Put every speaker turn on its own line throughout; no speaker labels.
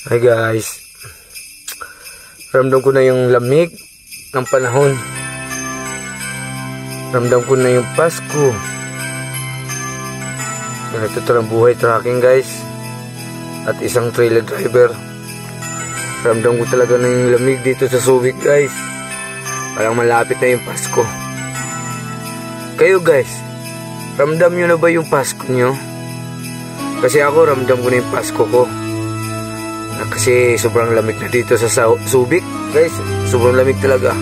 Hi guys, ramdam ko na yung lamig ng panahon. Ramdam ko na yung Pasko. Ganito talagang buhay trucking guys. At isang trailer driver. Ramdam ko talaga na yung lamig dito sa Subic guys. Parang malapit na yung Pasko. Kayo guys, ramdam nyo na ba yung Pasko nyo? Kasi ako ramdam ko na yung Pasko ko. Kasi sobrang lamig na dito sa Subic guys. Sobrang lamig talaga.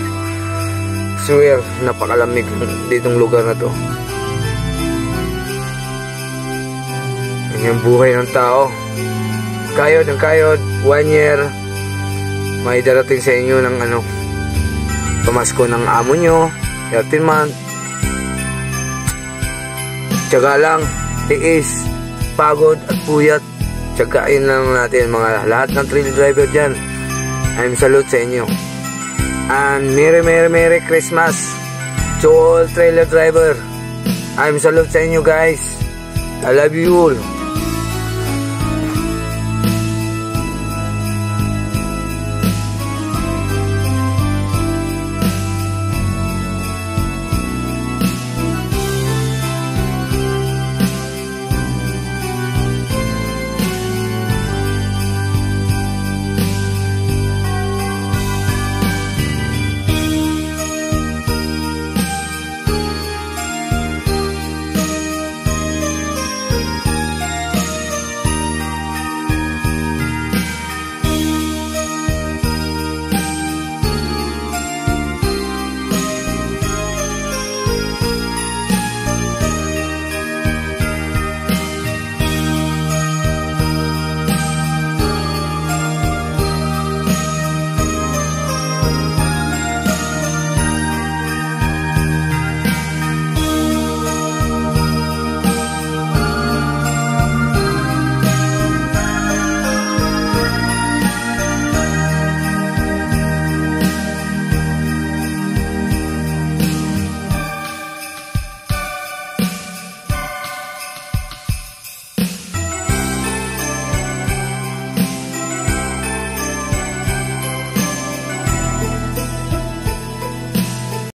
Swear, napakalamig ditong lugar na to. Yan yung buhay ng tao. Kayod ng kayod, 1 year may darating sa inyo ng pamasko ng amo nyo, 13 month. Tiyaga lang, tiis, pagod at puyat. Tiyagain lang natin mga lahat ng trailer driver dyan. I'm salute sa inyo. And Merry Christmas to all trailer driver. I'm salute sa inyo guys. I love you all.